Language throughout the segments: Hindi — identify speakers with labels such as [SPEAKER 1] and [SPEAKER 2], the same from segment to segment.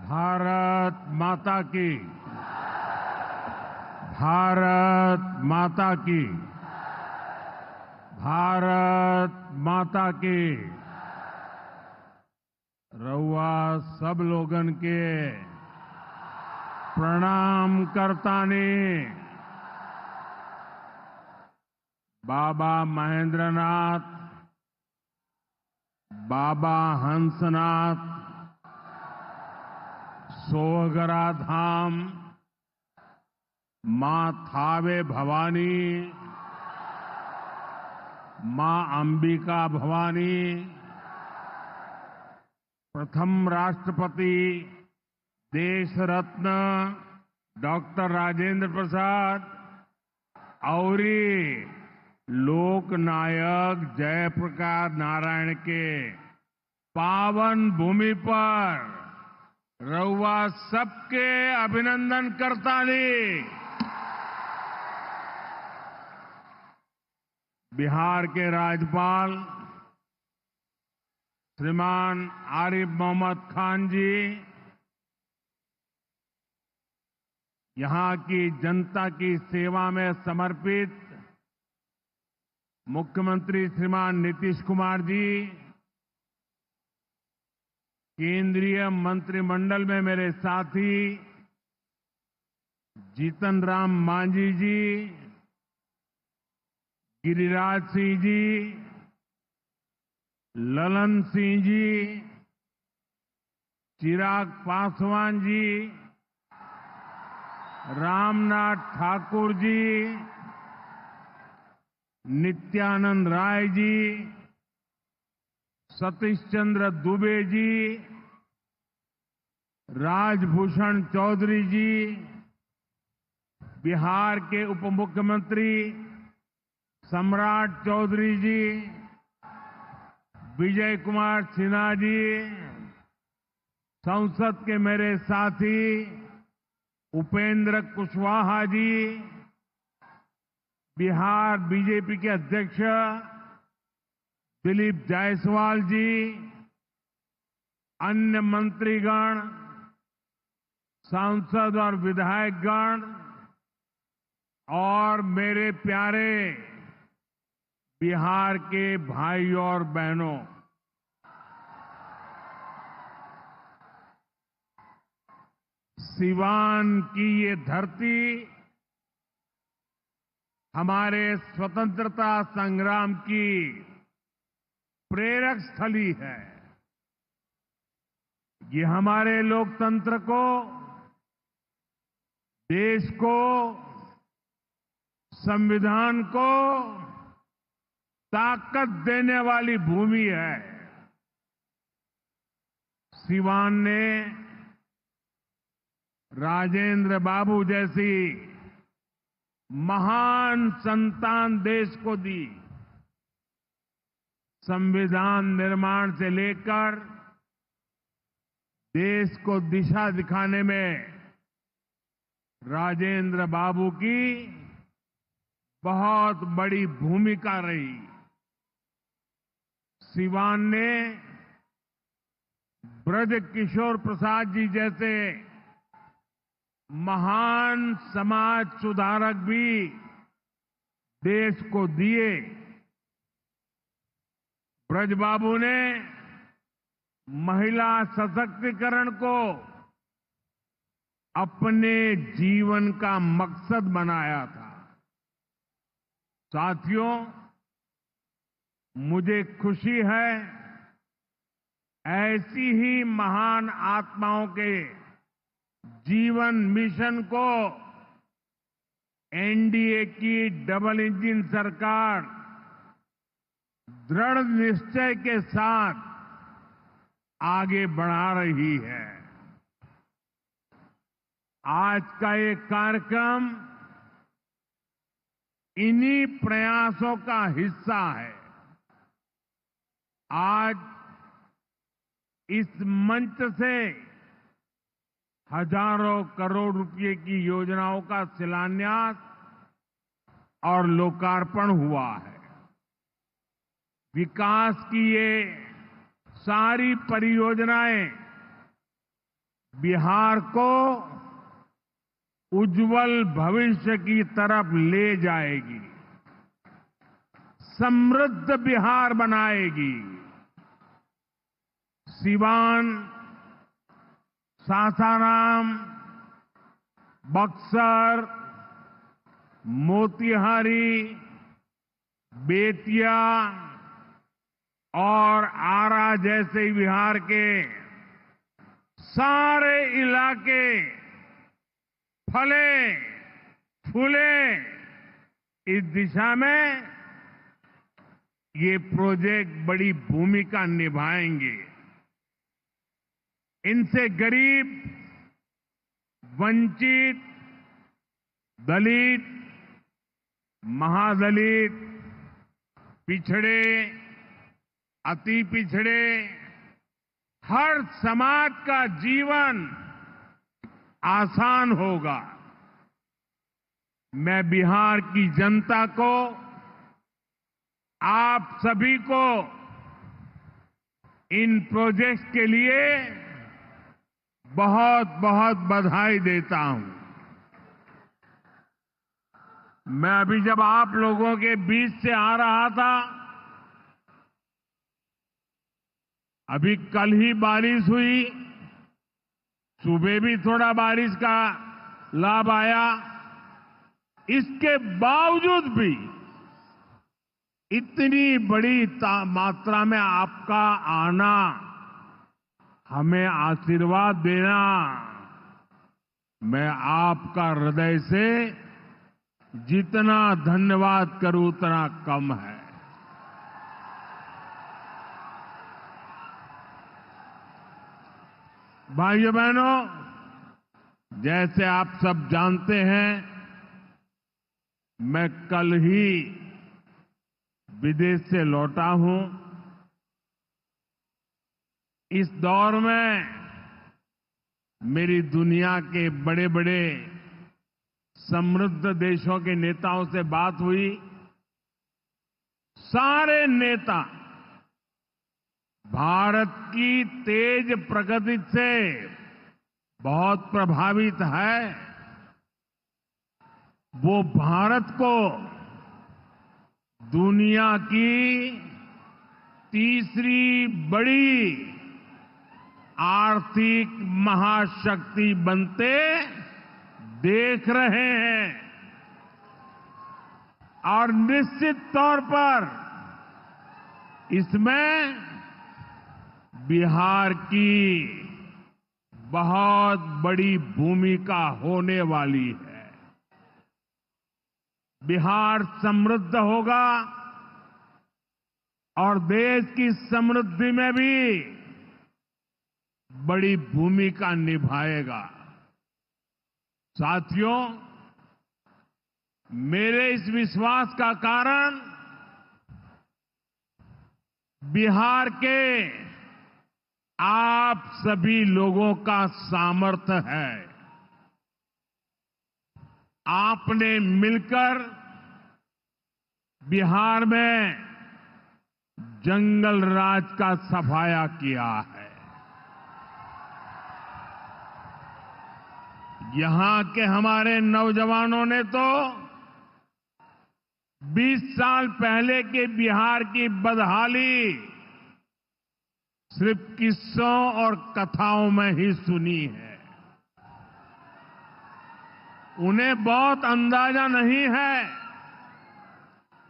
[SPEAKER 1] भारत माता की। भारत माता की। भारत माता की। रउआ सब लोगन के प्रणाम करतानी। बाबा महेंद्रनाथ, बाबा हंसनाथ, सोहगरा धाम, मां थावे भवानी, मां अंबिका भवानी, प्रथम राष्ट्रपति देश रत्न डॉक्टर राजेंद्र प्रसाद और लोक नायक जयप्रकाश नारायण के पावन भूमि पर रउआ सबके अभिनंदन करतानी। बिहार के राज्यपाल श्रीमान आरिफ मोहम्मद खान जी, यहां की जनता की सेवा में समर्पित मुख्यमंत्री श्रीमान नीतीश कुमार जी, केंद्रीय मंत्रिमंडल में मेरे साथी जीतन राम मांझी जी, गिरिराज सिंह जी, ललन सिंह जी, चिराग पासवान जी, रामनाथ ठाकुर जी, नित्यानंद राय जी, सतीश चंद्र दुबे जी, राजभूषण चौधरी जी, बिहार के उप मुख्यमंत्री सम्राट चौधरी जी, विजय कुमार सिन्हा जी, संसद के मेरे साथी उपेंद्र कुशवाहा जी, बिहार बीजेपी के अध्यक्ष दिलीप जायसवाल जी, अन्य मंत्रीगण, सांसद और विधायकगण और मेरे प्यारे बिहार के भाइयों और बहनों, सिवान की ये धरती हमारे स्वतंत्रता संग्राम की प्रेरक स्थली है। ये हमारे लोकतंत्र को, देश को, संविधान को ताकत देने वाली भूमि है। सिवान ने राजेंद्र बाबू जैसी महान संतान देश को दी। संविधान निर्माण से लेकर देश को दिशा दिखाने में राजेंद्र बाबू की बहुत बड़ी भूमिका रही। सिवान ने ब्रज किशोर प्रसाद जी जैसे महान समाज सुधारक भी देश को दिए। ब्रजबाबू ने महिला सशक्तिकरण को अपने जीवन का मकसद बनाया था। साथियों, मुझे खुशी है ऐसी ही महान आत्माओं के जीवन मिशन को एनडीए की डबल इंजन सरकार दृढ़ निश्चय के साथ आगे बढ़ा रही है। आज का ये कार्यक्रम इन्हीं प्रयासों का हिस्सा है। आज इस मंच से हजारों करोड़ रुपए की योजनाओं का शिलान्यास और लोकार्पण हुआ है। विकास की ये सारी परियोजनाएं बिहार को उज्जवल भविष्य की तरफ ले जाएगी, समृद्ध बिहार बनाएगी। सिवान, सासाराम, बक्सर, मोतिहारी, बेतिया और आरा जैसे बिहार के सारे इलाके फले फूले, इस दिशा में ये प्रोजेक्ट बड़ी भूमिका निभाएंगे। इनसे गरीब, वंचित, दलित, महादलित, पिछड़े, अति पिछड़े, हर समाज का जीवन आसान होगा। मैं बिहार की जनता को, आप सभी को इन प्रोजेक्ट्स के लिए बहुत बहुत बधाई देता हूं। मैं अभी जब आप लोगों के बीच से आ रहा था, अभी कल ही बारिश हुई, सुबह भी थोड़ा बारिश का लाभ आया। इसके बावजूद भी इतनी बड़ी मात्रा में आपका आना, हमें आशीर्वाद देना, मैं आपका हृदय से जितना धन्यवाद करूं उतना कम है। भाइयों बहनों, जैसे आप सब जानते हैं, मैं कल ही विदेश से लौटा हूं। इस दौर में मेरी दुनिया के बड़े बड़े समृद्ध देशों के नेताओं से बात हुई। सारे नेता भारत की तेज प्रगति से बहुत प्रभावित है। वो भारत को दुनिया की तीसरी बड़ी आर्थिक महाशक्ति बनते देख रहे हैं और निश्चित तौर पर इसमें बिहार की बहुत बड़ी भूमिका होने वाली है। बिहार समृद्ध होगा और देश की समृद्धि में भी बड़ी भूमिका निभाएगा। साथियों, मेरे इस विश्वास का कारण बिहार के आप सभी लोगों का सामर्थ्य है। आपने मिलकर बिहार में जंगल राज का सफाया किया है। यहां के हमारे नौजवानों ने तो 20 साल पहले के बिहार की बदहाली सिर्फ किस्सों और कथाओं में ही सुनी है। उन्हें बहुत अंदाजा नहीं है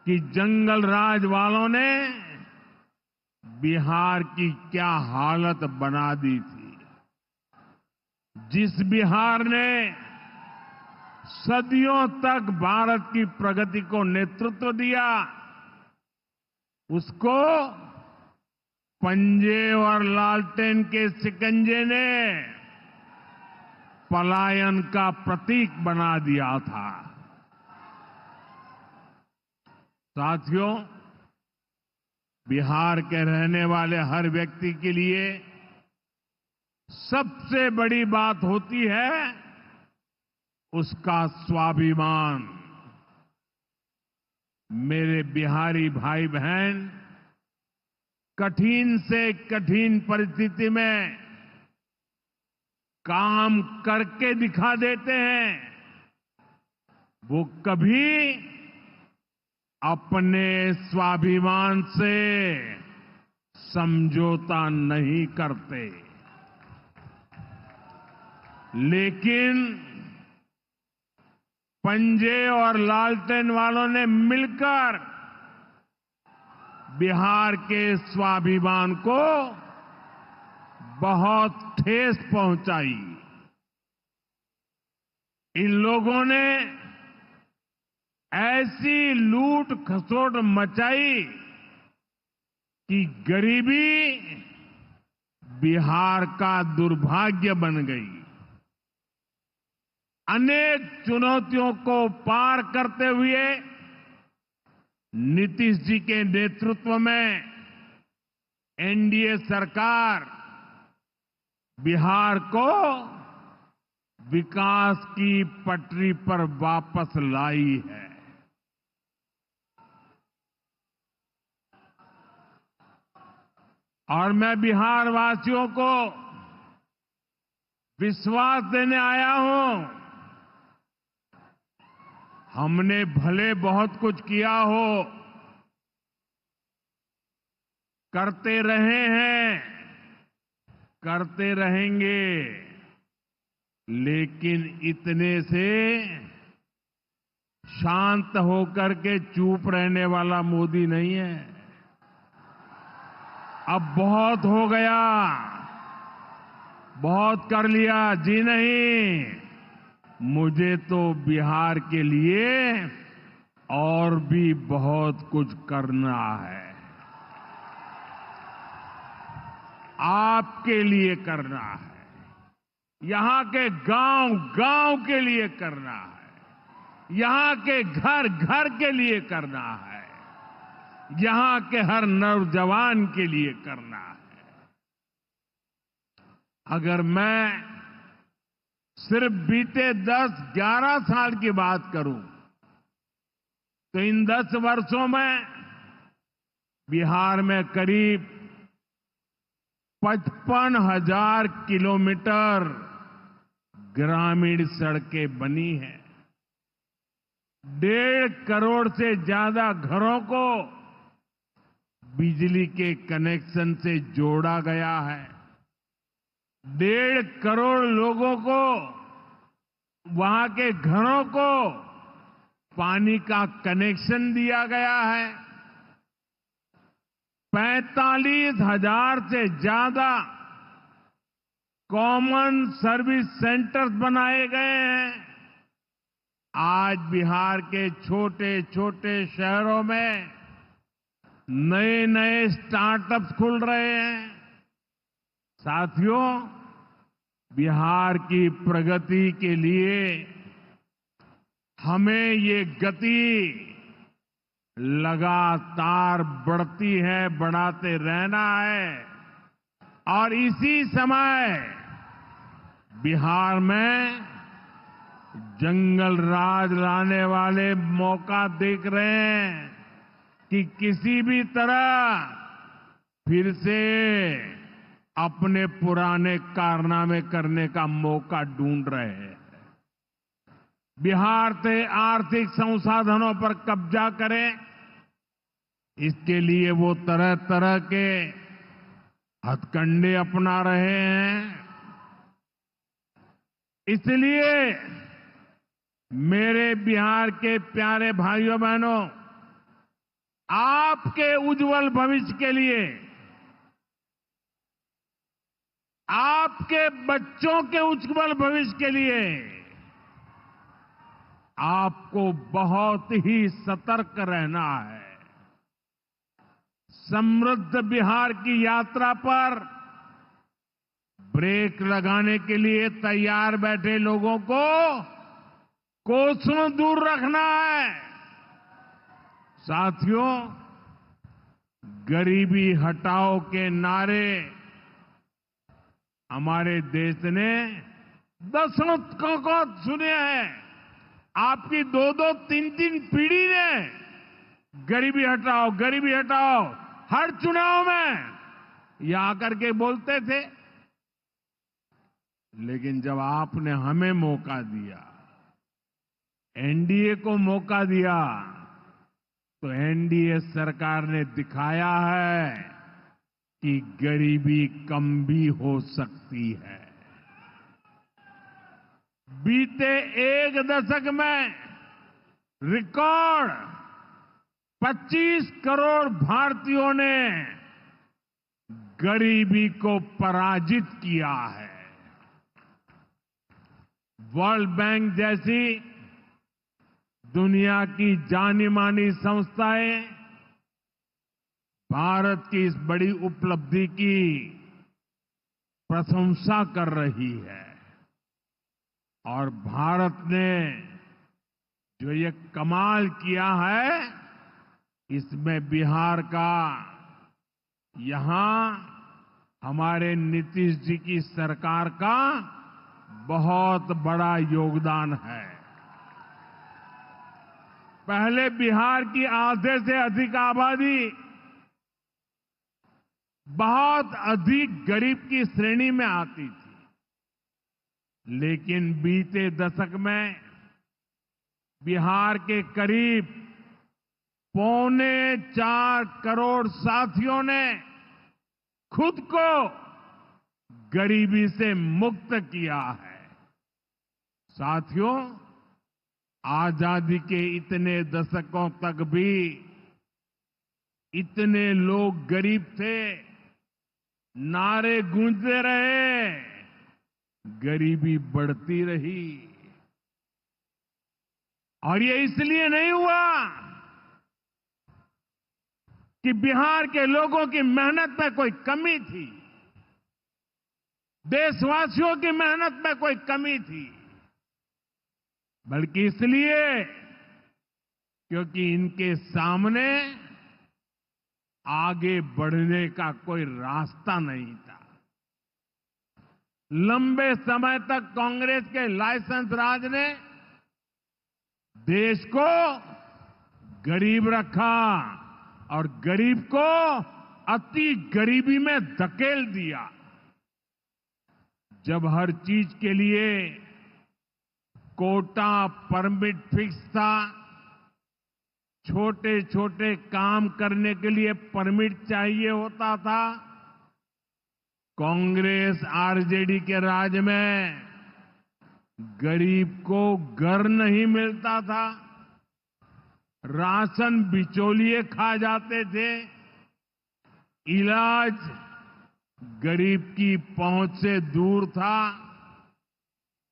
[SPEAKER 1] कि जंगल राज वालों ने बिहार की क्या हालत बना दी थी। जिस बिहार ने सदियों तक भारत की प्रगति को नेतृत्व दिया, उसको पंजे और लालटेन के शिकंजे ने पलायन का प्रतीक बना दिया था। साथियों, बिहार के रहने वाले हर व्यक्ति के लिए सबसे बड़ी बात होती है उसका स्वाभिमान। मेरे बिहारी भाई बहन कठिन से कठिन परिस्थिति में काम करके दिखा देते हैं, वो कभी अपने स्वाभिमान से समझौता नहीं करते। लेकिन पंजे और लालटेन वालों ने मिलकर बिहार के स्वाभिमान को बहुत ठेस पहुंचाई। इन लोगों ने ऐसी लूट खसोट मचाई कि गरीबी बिहार का दुर्भाग्य बन गई। अनेक चुनौतियों को पार करते हुए नीतीश जी के नेतृत्व में एनडीए सरकार बिहार को विकास की पटरी पर वापस लाई है। और मैं बिहार वासियों को विश्वास देने आया हूं, हमने भले बहुत कुछ किया हो, करते रहे हैं, करते रहेंगे, लेकिन इतने से शांत होकर के चुप रहने वाला मोदी नहीं है। अब बहुत हो गया, बहुत कर लिया जी नहीं, मुझे तो बिहार के लिए और भी बहुत कुछ करना है, आपके लिए करना है, यहां के गांव गांव के लिए करना है, यहां के घर घर के लिए करना है, यहां के हर नौजवान के लिए करना है। अगर मैं सिर्फ बीते 10-11 साल की बात करूं तो इन 10 वर्षों में बिहार में करीब 55,000 किलोमीटर ग्रामीण सड़कें बनी हैं। 1.5 करोड़ से ज्यादा घरों को बिजली के कनेक्शन से जोड़ा गया है। 1.5 करोड़ लोगों को, वहां के घरों को पानी का कनेक्शन दिया गया है। 45,000 से ज्यादा कॉमन सर्विस सेंटर्स बनाए गए हैं। आज बिहार के छोटे छोटे शहरों में नए नए स्टार्टअप्स खुल रहे हैं। साथियों, बिहार की प्रगति के लिए हमें ये गति लगातार बढ़ती है, बढ़ाते रहना है। और इसी समय बिहार में जंगल राज लाने वाले मौका देख रहे हैं कि किसी भी तरह फिर से अपने पुराने कारनामे करने का मौका ढूंढ रहे हैं। बिहार से आर्थिक संसाधनों पर कब्जा करें, इसके लिए वो तरह तरह के हथकंडे अपना रहे हैं। इसलिए मेरे बिहार के प्यारे भाइयों बहनों, आपके उज्जवल भविष्य के लिए, आपके बच्चों के उज्जवल भविष्य के लिए आपको बहुत ही सतर्क रहना है। समृद्ध बिहार की यात्रा पर ब्रेक लगाने के लिए तैयार बैठे लोगों को कोसों दूर रखना है। साथियों, गरीबी हटाओ के नारे हमारे देश ने दशकों को सुने हैं। आपकी 2-2, 3-3 पीढ़ी ने गरीबी हटाओ, गरीबी हटाओ, हर चुनाव में ये आकर के बोलते थे। लेकिन जब आपने हमें मौका दिया, एनडीए को मौका दिया, तो एनडीए सरकार ने दिखाया है कि गरीबी कम भी हो सकती है। बीते एक दशक में रिकॉर्ड 25 करोड़ भारतीयों ने गरीबी को पराजित किया है। वर्ल्ड बैंक जैसी दुनिया की जानी मानी संस्थाएं भारत की इस बड़ी उपलब्धि की प्रशंसा कर रही है और भारत ने जो ये कमाल किया है, इसमें बिहार का यहां हमारे नीतीश जी की सरकार का बहुत बड़ा योगदान है। पहले बिहार की आधे से अधिक आबादी बहुत अधिक गरीब की श्रेणी में आती थी, लेकिन बीते दशक में बिहार के करीब 4.25 करोड़ साथियों ने खुद को गरीबी से मुक्त किया है। साथियों, आजादी के इतने दशकों तक भी इतने लोग गरीब थे, नारे गूंजते रहे, गरीबी बढ़ती रही। और ये इसलिए नहीं हुआ कि बिहार के लोगों की मेहनत में कोई कमी थी, देशवासियों की मेहनत में कोई कमी थी, बल्कि इसलिए क्योंकि इनके सामने आगे बढ़ने का कोई रास्ता नहीं था। लंबे समय तक कांग्रेस के लाइसेंस राज ने देश को गरीब रखा और गरीब को अति गरीबी में धकेल दिया। जब हर चीज के लिए कोटा परमिट फिक्स था, छोटे छोटे काम करने के लिए परमिट चाहिए होता था, कांग्रेस आरजेडी के राज में गरीब को घर नहीं मिलता था, राशन बिचौलिए खा जाते थे, इलाज गरीब की पहुंच से दूर था,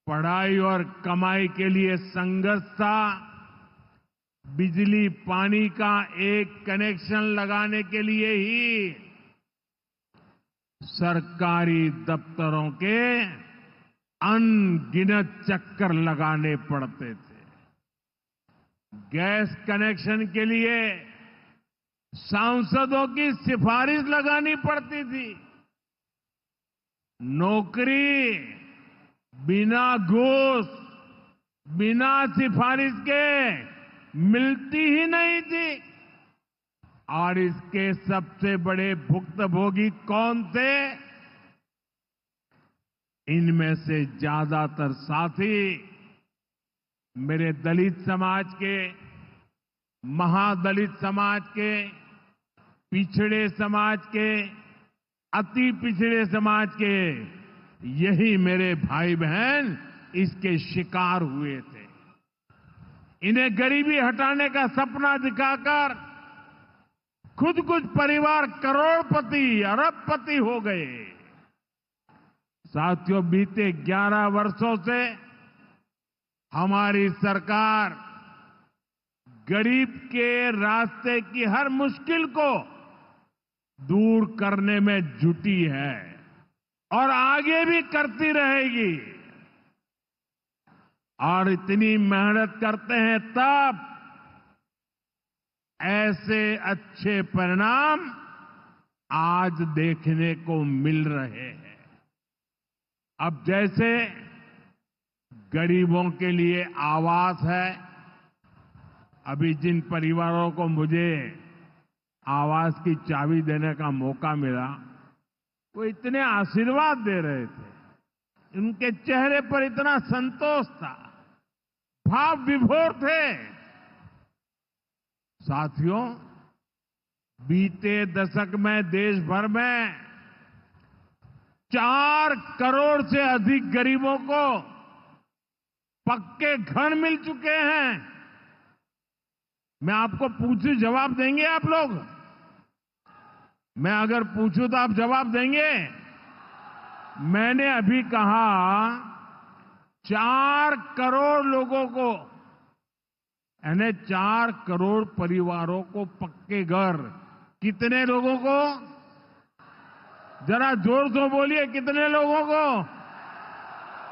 [SPEAKER 1] पढ़ाई और कमाई के लिए संघर्ष था, बिजली पानी का एक कनेक्शन लगाने के लिए ही सरकारी दफ्तरों के अनगिनत चक्कर लगाने पड़ते थे। गैस कनेक्शन के लिए सांसदों की सिफारिश लगानी पड़ती थी। नौकरी बिना घूस, बिना सिफारिश के मिलती ही नहीं थी। और इसके सबसे बड़े भुक्तभोगी कौन थे? इनमें से ज्यादातर साथी मेरे दलित समाज के, महादलित समाज के, पिछड़े समाज के, अति पिछड़े समाज के, यही मेरे भाई बहन इसके शिकार हुए थे। इन्हें गरीबी हटाने का सपना दिखाकर खुद कुछ परिवार करोड़पति, अरबपति हो गए। साथियों, बीते 11 वर्षों से हमारी सरकार गरीब के रास्ते की हर मुश्किल को दूर करने में जुटी है और आगे भी करती रहेगी। और इतनी मेहनत करते हैं तब ऐसे अच्छे परिणाम आज देखने को मिल रहे हैं। अब जैसे गरीबों के लिए आवास है, अभी जिन परिवारों को मुझे आवास की चाबी देने का मौका मिला, वो इतने आशीर्वाद दे रहे थे उनके चेहरे पर इतना संतोष था, भाव विभोर थे। साथियों, बीते दशक में देश भर में 4 करोड़ से अधिक गरीबों को पक्के घर मिल चुके हैं। मैं आपको पूछूं, जवाब देंगे आप लोग? मैं अगर पूछूं तो आप जवाब देंगे? मैंने अभी कहा 4 करोड़ लोगों को, यानी 4 करोड़ परिवारों को पक्के घर। कितने लोगों को? जरा जोर से बोलिए, कितने लोगों को?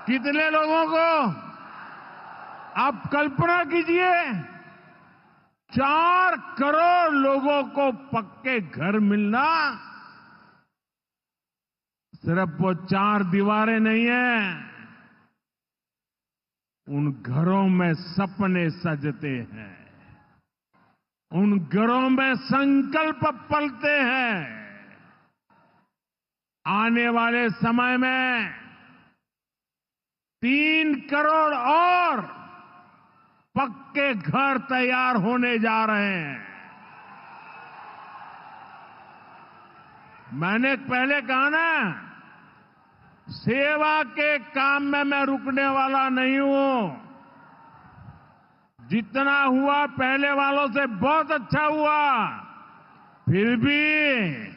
[SPEAKER 1] कितने लोगों को? आप कल्पना कीजिए, 4 करोड़ लोगों को पक्के घर मिलना। सिर्फ वो 4 दीवारें नहीं है, उन घरों में सपने सजते हैं, उन घरों में संकल्प पलते हैं। आने वाले समय में 3 करोड़ और पक्के घर तैयार होने जा रहे हैं। मैंने पहले कहा ना, सेवा के काम में मैं रुकने वाला नहीं हूं। जितना हुआ पहले वालों से बहुत अच्छा हुआ, फिर भी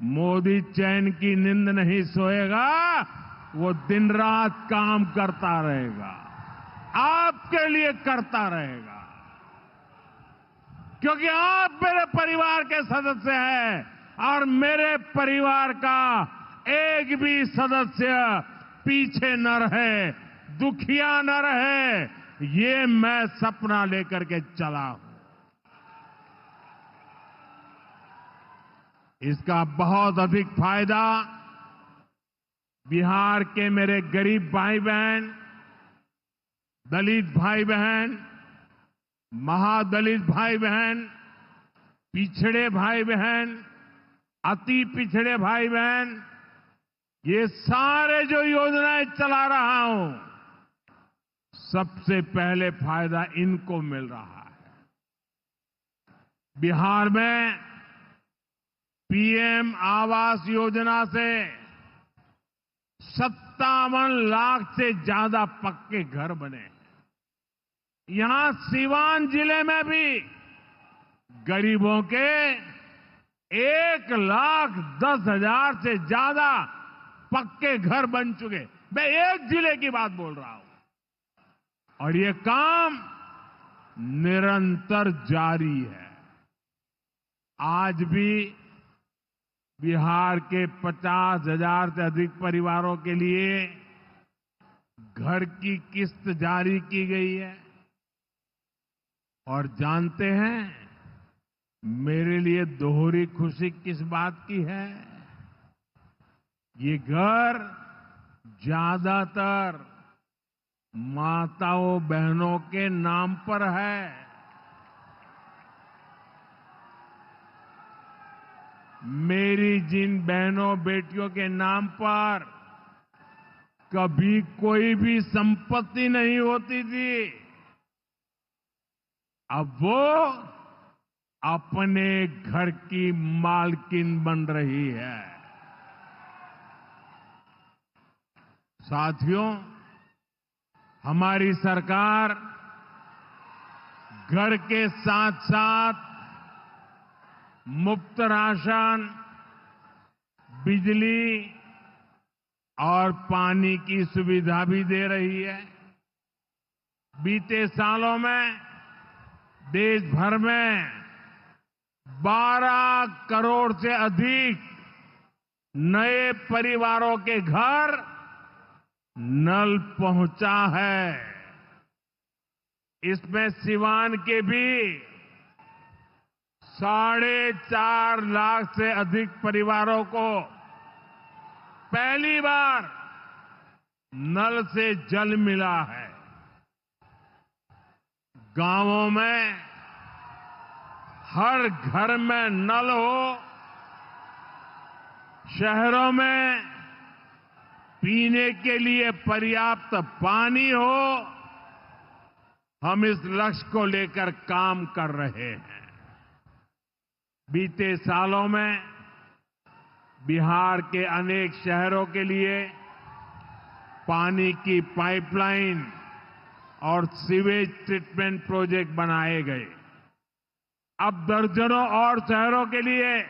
[SPEAKER 1] मोदी चैन की नींद नहीं सोएगा, वो दिन रात काम करता रहेगा, आपके लिए करता रहेगा। क्योंकि आप मेरे परिवार के सदस्य हैं और मेरे परिवार का एक भी सदस्य पीछे न रहे, दुखिया न रहे, ये मैं सपना लेकर के चला हूं। इसका बहुत अधिक फायदा बिहार के मेरे गरीब भाई बहन, दलित भाई बहन, महादलित भाई बहन, पिछड़े भाई बहन, अति पिछड़े भाई बहन, ये सारे जो योजनाएं चला रहा हूं, सबसे पहले फायदा इनको मिल रहा है। बिहार में पीएम आवास योजना से 57 लाख से ज्यादा पक्के घर बने हैं। यहां सीवान जिले में भी गरीबों के 1,10,000 से ज्यादा पक्के घर बन चुके। मैं एक जिले की बात बोल रहा हूं और ये काम निरंतर जारी है। आज भी बिहार के 50,000 से अधिक परिवारों के लिए घर की किस्त जारी की गई है। और जानते हैं मेरे लिए दोहरी खुशी किस बात की है? ये घर ज्यादातर माताओं बहनों के नाम पर है। मेरी जिन बहनों बेटियों के नाम पर कभी कोई भी संपत्ति नहीं होती थी, अब वो अपने घर की मालकिन बन रही है। साथियों, हमारी सरकार घर के साथ साथ मुफ्त राशन, बिजली और पानी की सुविधा भी दे रही है। बीते सालों में देश भर में 12 करोड़ से अधिक नए परिवारों के घर नल पहुंचा है। इसमें सीवान के भी 4.5 लाख से अधिक परिवारों को पहली बार नल से जल मिला है। गांवों में हर घर में नल हो, शहरों में पीने के लिए पर्याप्त पानी हो, हम इस लक्ष्य को लेकर काम कर रहे हैं। बीते सालों में बिहार के अनेक शहरों के लिए पानी की पाइपलाइन और सीवेज ट्रीटमेंट प्रोजेक्ट बनाए गए। अब दर्जनों और शहरों के लिए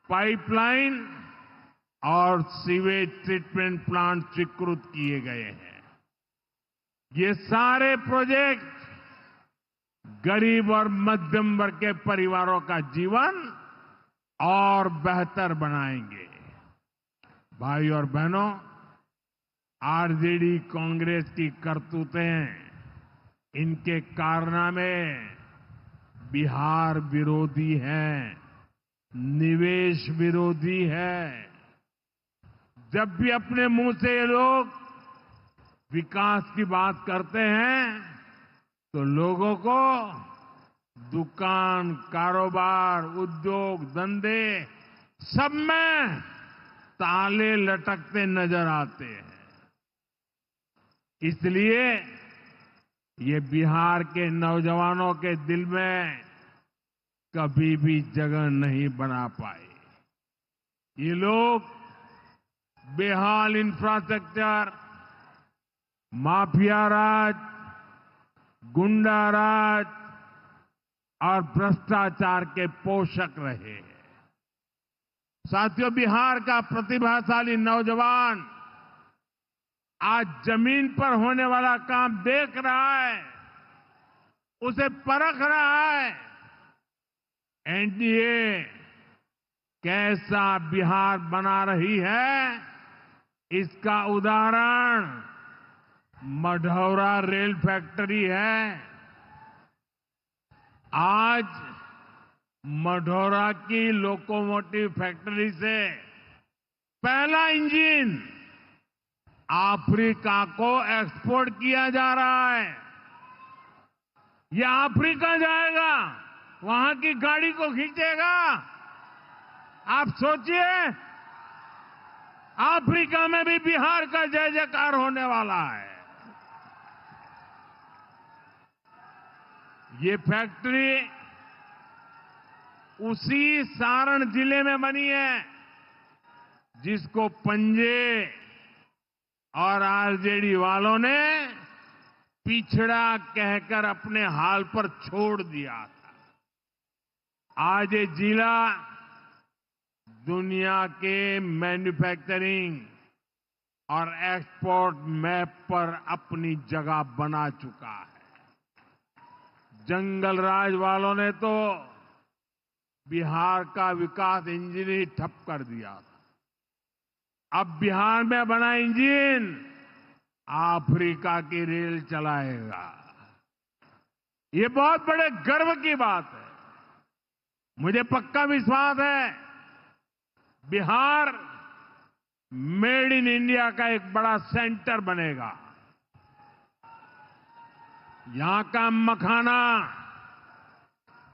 [SPEAKER 1] पाइपलाइन और सीवेज ट्रीटमेंट प्लांट स्वीकृत किए गए हैं। ये सारे प्रोजेक्ट गरीब और मध्यम वर्ग के परिवारों का जीवन और बेहतर बनाएंगे। भाई और बहनों, आरजेडी कांग्रेस की करतूतें, इनके कारनामे बिहार विरोधी हैं, निवेश विरोधी है। जब भी अपने मुंह से ये लोग विकास की बात करते हैं तो लोगों को दुकान, कारोबार, उद्योग, धंधे सब में ताले लटकते नजर आते हैं। इसलिए ये बिहार के नौजवानों के दिल में कभी भी जगह नहीं बना पाए। ये लोग बेहाल इंफ्रास्ट्रक्चर, माफिया राज, गुंडा राज और भ्रष्टाचार के पोषक रहे हैं। साथियों, बिहार का प्रतिभाशाली नौजवान आज जमीन पर होने वाला काम देख रहा है, उसे परख रहा है। एनडीए कैसा बिहार बना रही है, इसका उदाहरण मढ़ौरा रेल फैक्ट्री है। आज मढ़ौरा की लोकोमोटिव फैक्ट्री से पहला इंजन अफ्रीका को एक्सपोर्ट किया जा रहा है। यह अफ्रीका जाएगा, वहां की गाड़ी को खींचेगा। आप सोचिए, अफ्रीका में भी बिहार का जय जयकार होने वाला है। ये फैक्ट्री उसी सारण जिले में बनी है जिसको पंजे और आरजेडी वालों ने पिछड़ा कहकर अपने हाल पर छोड़ दिया था। आज ये जिला दुनिया के मैन्युफैक्चरिंग और एक्सपोर्ट मैप पर अपनी जगह बना चुका है। जंगल राज वालों ने तो बिहार का विकास इंजन ही ठप कर दिया था। अब बिहार में बना इंजन अफ्रीका की रेल चलाएगा। ये बहुत बड़े गर्व की बात है। मुझे पक्का विश्वास है बिहार मेड इन इंडिया का एक बड़ा सेंटर बनेगा। यहां का मखाना,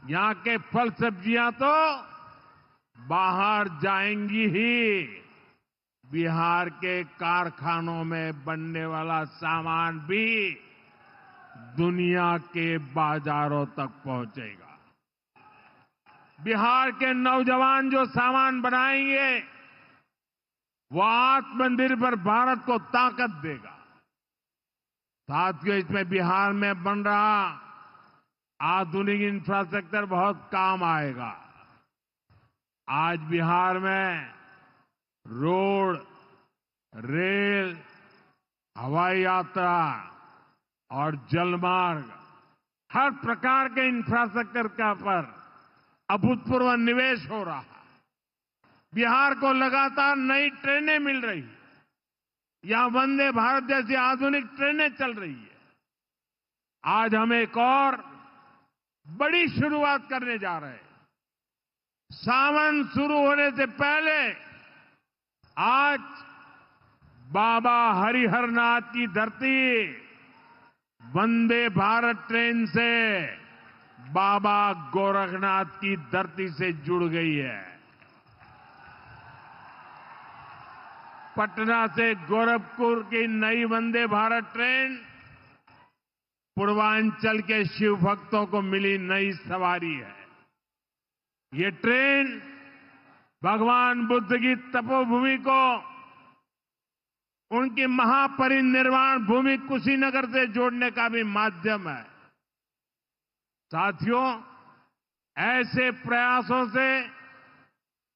[SPEAKER 1] यहां के फल सब्जियां तो बाहर जाएंगी ही, बिहार के कारखानों में बनने वाला सामान भी दुनिया के बाजारों तक पहुंचेगा। बिहार के नौजवान जो सामान बनाएंगे वो आत्मनिर्भर भारत को ताकत देगा। साथियों, इसमें बिहार में बन रहा आधुनिक इंफ्रास्ट्रक्चर बहुत काम आएगा। आज बिहार में रोड, रेल, हवाई यात्रा और जलमार्ग, हर प्रकार के इंफ्रास्ट्रक्चर का पर अभूतपूर्व निवेश हो रहा है। बिहार को लगातार नई ट्रेनें मिल रही है। यहां वंदे भारत जैसी आधुनिक ट्रेनें चल रही है। आज हम एक और बड़ी शुरुआत करने जा रहे हैं। सावन शुरू होने से पहले आज बाबा हरिहरनाथ की धरती वंदे भारत ट्रेन से बाबा गोरखनाथ की धरती से जुड़ गई है। पटना से गोरखपुर की नई वंदे भारत ट्रेन पूर्वांचल के शिव भक्तों को मिली नई सवारी है। ये ट्रेन भगवान बुद्ध की तपोभूमि को उनकी महापरिनिर्वाण भूमि कुशीनगर से जोड़ने का भी माध्यम है। साथियों, ऐसे प्रयासों से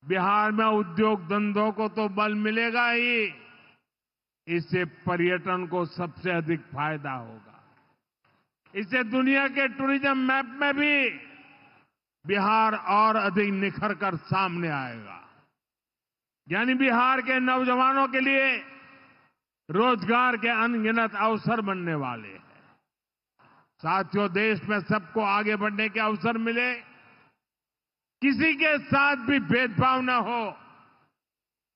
[SPEAKER 1] बिहार में उद्योग धंधों को तो बल मिलेगा ही, इससे पर्यटन को सबसे अधिक फायदा होगा। इससे दुनिया के टूरिज्म मैप में भी बिहार और अधिक निखर कर सामने आएगा। यानी बिहार के नौजवानों के लिए रोजगार के अनगिनत अवसर बनने वाले हैं। साथियों, देश में सबको आगे बढ़ने के अवसर मिले, किसी के साथ भी भेदभाव न हो,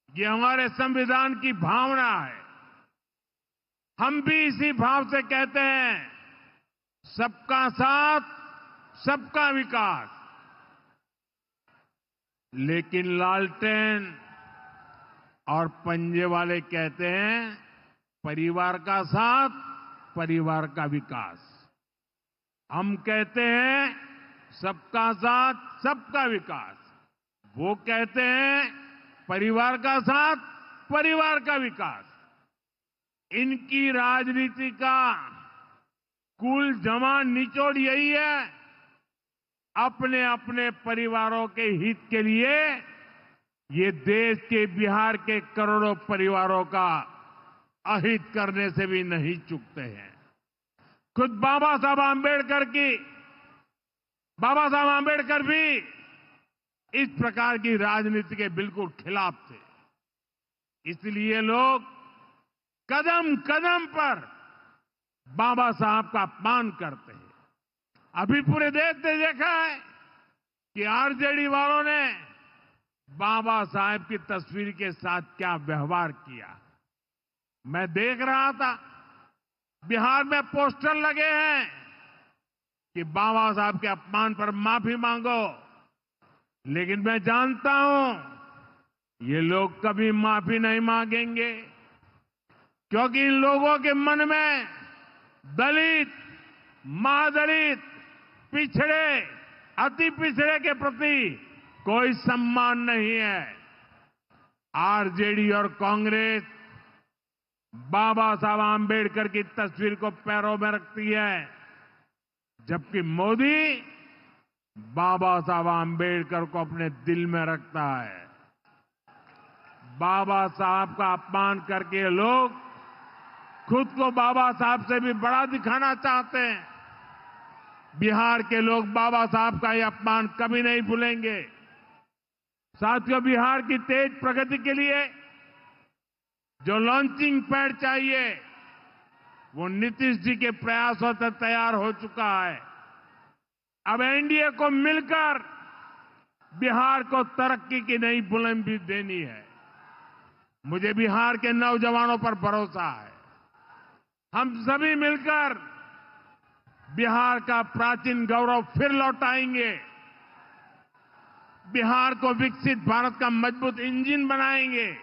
[SPEAKER 1] ये हमारे संविधान की भावना है। हम भी इसी भाव से कहते हैं, सबका साथ, सबका विकास। लेकिन लालटेन और पंजे वाले कहते हैं, परिवार का साथ, परिवार का विकास। हम कहते हैं, सबका साथ, सबका विकास। वो कहते हैं, परिवार का साथ, परिवार का विकास। इनकी राजनीति का कुल जमा निचोड़ यही है, अपने अपने परिवारों के हित के लिए ये देश के बिहार के करोड़ों परिवारों का अहित करने से भी नहीं चूकते हैं। खुद बाबा साहब आंबेडकर भी इस प्रकार की राजनीति के बिल्कुल खिलाफ थे। इसलिए लोग कदम कदम पर बाबा साहब का अपमान करते हैं। अभी पूरे देश ने देखा है कि आरजेडी वालों ने बाबा साहब की तस्वीर के साथ क्या व्यवहार किया। मैं देख रहा था, बिहार में पोस्टर लगे हैं कि बाबा साहब के अपमान पर माफी मांगो, लेकिन मैं जानता हूं ये लोग कभी माफी नहीं मांगेंगे, क्योंकि इन लोगों के मन में दलित, महादलित, पिछड़े, अति पिछड़े के प्रति कोई सम्मान नहीं है। आरजेडी और कांग्रेस बाबा साहब आंबेडकर की तस्वीर को पैरों में रखती है, जबकि मोदी बाबा साहब आंबेडकर को अपने दिल में रखता है। बाबा साहब का अपमान करके लोग खुद को बाबा साहब से भी बड़ा दिखाना चाहते हैं। बिहार के लोग बाबा साहब का यह अपमान कभी नहीं भूलेंगे। साथियों, बिहार की तेज प्रगति के लिए जो लॉन्चिंग पैड चाहिए, वो नीतीश जी के प्रयासों से तैयार हो चुका है। अब एनडीए को मिलकर बिहार को तरक्की की नई बुलंदी देनी है। मुझे बिहार के नौजवानों पर भरोसा है। हम सभी मिलकर बिहार का प्राचीन गौरव फिर लौटाएंगे। बिहार को विकसित भारत का मजबूत इंजन बनाएंगे।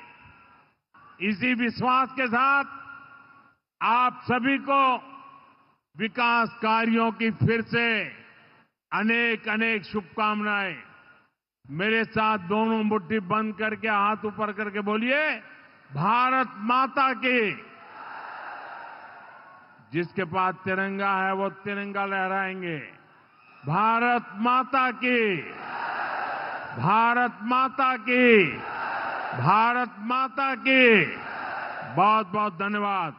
[SPEAKER 1] इसी विश्वास के साथ आप सभी को विकास कार्यों की फिर से अनेक अनेक शुभकामनाएं। मेरे साथ दोनों मुट्ठी बंद करके हाथ ऊपर करके बोलिए, भारत माता की। जिसके पास तिरंगा है वो तिरंगा लहराएंगे। भारत माता की, भारत माता की, भारत माता की। बहुत बहुत धन्यवाद।